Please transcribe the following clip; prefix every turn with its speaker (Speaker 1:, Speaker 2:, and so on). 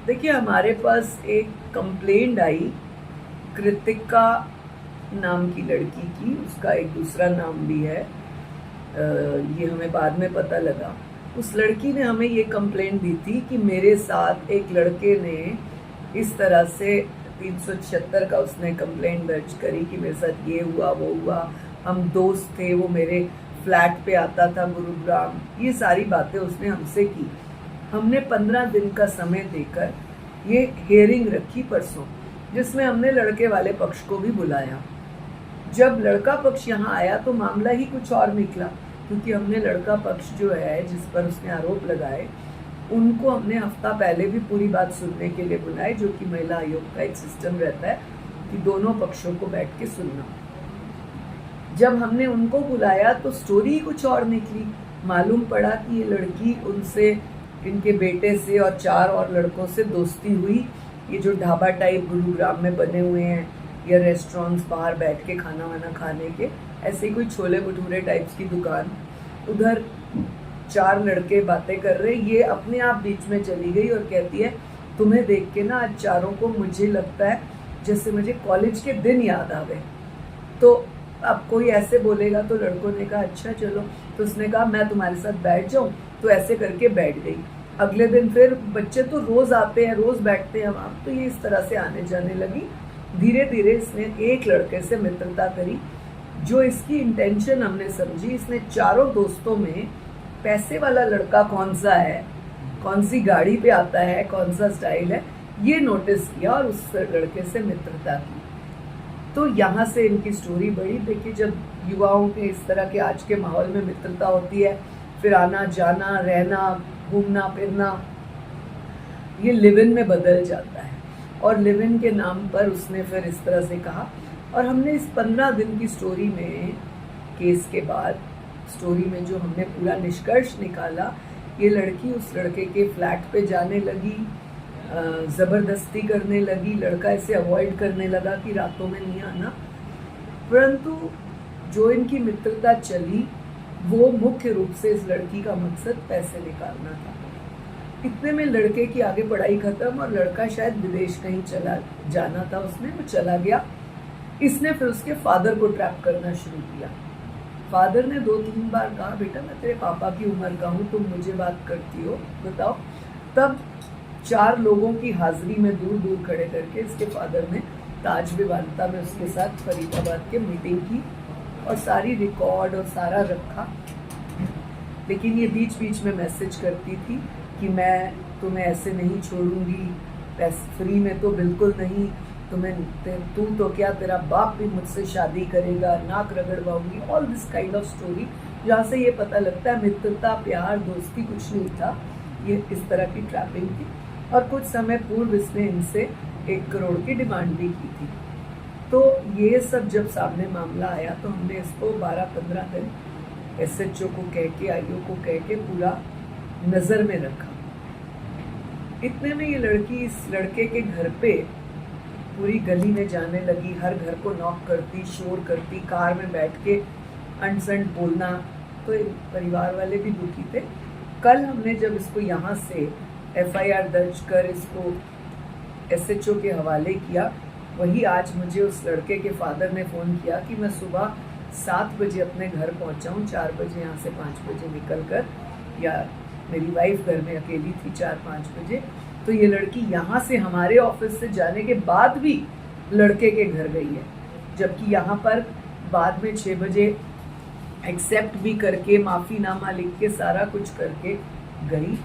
Speaker 1: देखिए, हमारे पास एक कंप्लेंट आई कृतिका नाम की लड़की की। उसका एक दूसरा नाम भी है, ये हमें बाद में पता लगा। उस लड़की ने हमें ये कंप्लेंट दी थी कि मेरे साथ एक लड़के ने इस तरह से 376 का उसने कंप्लेंट दर्ज करी कि मेरे साथ ये हुआ वो हुआ, हम दोस्त थे, वो मेरे फ्लैट पे आता था गुरुग्राम, ये सारी बातें उसने हमसे की। हमने 15 दिन का समय देकर ये हियरिंग रखी परसों, जिसमें हमने लड़के वाले पक्ष को भी बुलाया। जब लड़का पक्ष यहाँ आया तो मामला ही कुछ और निकला, क्योंकि हमने लड़का पक्ष जो है जिस पर उसने आरोप लगाए उनको हमने हफ्ता पहले भी पूरी बात सुनने के लिए बुलाए, जो कि महिला आयोग का एक सिस्टम रहता है कि दोनों पक्षों को बैठ के सुनना। जब हमने उनको बुलाया तो स्टोरी कुछ और निकली। मालूम पड़ा कि ये लड़की उनसे, इनके बेटे से और 4 और लड़कों से दोस्ती हुई। ये जो ढाबा टाइप गुरुग्राम में बने हुए हैं या रेस्टोरेंट्स, बाहर बैठ के खाना वाना खाने के, ऐसे कोई छोले भटूरे टाइप्स की दुकान, उधर 4 लड़के बातें कर रहे। ये अपने आप बीच में चली गई और कहती है, तुम्हें देख के ना आज चारों को मुझे लगता है जैसे मुझे कॉलेज के दिन याद आ गए। तो अब कोई ऐसे बोलेगा तो लड़कों ने कहा अच्छा चलो, तो उसने कहा मैं तुम्हारे साथ बैठ जाऊं, तो ऐसे करके बैठ गई। अगले दिन फिर बच्चे तो रोज आते हैं, रोज बैठते हैं वहाँ, तो ये इस तरह से आने जाने लगी। धीरे धीरे इसने एक लड़के से मित्रता करी। जो इसकी इंटेंशन हमने समझी, इसने 4 दोस्तों में पैसे वाला लड़का कौन सा है, कौन सी गाड़ी पे आता है, कौन सा स्टाइल है, ये नोटिस किया और उस लड़के से मित्रता की। तो यहाँ से इनकी स्टोरी बढ़ी। देखिए, जब युवाओं के इस तरह के आज के माहौल में मित्रता होती है, फिर आना जाना, रहना, घूमना फिरना, ये लिव इन में बदल जाता है। और लिव इन के नाम पर उसने फिर इस तरह से कहा। और हमने इस 15 दिन की स्टोरी में, केस के बाद स्टोरी में जो हमने पूरा निष्कर्ष निकाला, ये लड़की उस लड़के के फ्लैट पे जाने लगी, ज़बरदस्ती करने लगी, लड़का इसे अवॉइड करने लगा कि रातों में नहीं आना। परंतु जो इनकी मित्रता चली वो मुख्य रूप से इस लड़की का मकसद पैसे निकालना था। इतने में लड़के की आगे पढ़ाई खत्म और लड़का शायद विदेश कहीं चला जाना था, उसने वो चला गया। इसने फिर उसके फादर को ट्रैप करना शुरू किया। फादर ने 2-3 बार कहा, बेटा मैं तेरे पापा की उम्र का हूँ, तुम मुझे बात करती हो, बताओ। तब 4 लोगों की हाजिरी में दूर दूर खड़े करके इसके फादर ने ताज विवानता में उसके साथ फरीदाबाद के मीटिंग की और सारी रिकॉर्ड और सारा रखा। लेकिन ये बीच बीच में मैसेज करती थी कि मैं तुम्हें ऐसे नहीं छोड़ूंगी, पैसे फ्री में तो बिल्कुल नहीं, तू तो क्या, तेरा बाप भी मुझसे शादी करेगा, नाक रगड़वाऊंगी, all this kind of story, जहाँ से ये पता लगता है मित्रता, प्यार, दोस्ती कुछ नहीं था, ये इस तरह की ट्रैपिंग थी। और कुछ समय पूर्व इसने इनसे 1 करोड़ की डिमांड भी की थी। तो ये सब जब सामने मामला आया तो हमने इसको 12-15 दिन SHO को कह के, IO को कह के पूरा नज़र में रखा। इतने में ये लड़की इस लड़के के घर पे पूरी गली में जाने लगी, हर घर को नॉक करती, शोर करती, कार में बैठ के अनसंट बोलना। तो परिवार वाले भी दुखी थे। कल हमने जब इसको यहाँ से FIR दर्ज कर इसको SHO के हवाले किया, वही आज मुझे उस लड़के के फादर ने फ़ोन किया कि मैं सुबह 7 बजे अपने घर पहुँचा हूँ, 4 बजे यहाँ से 5 बजे निकल कर, या मेरी वाइफ घर में अकेली थी 4-5 बजे। तो ये लड़की यहाँ से हमारे ऑफिस से जाने के बाद भी लड़के के घर गई है, जबकि यहाँ पर बाद में 6 बजे एक्सेप्ट भी करके, माफ़ीनामा लिख के, सारा कुछ करके गई।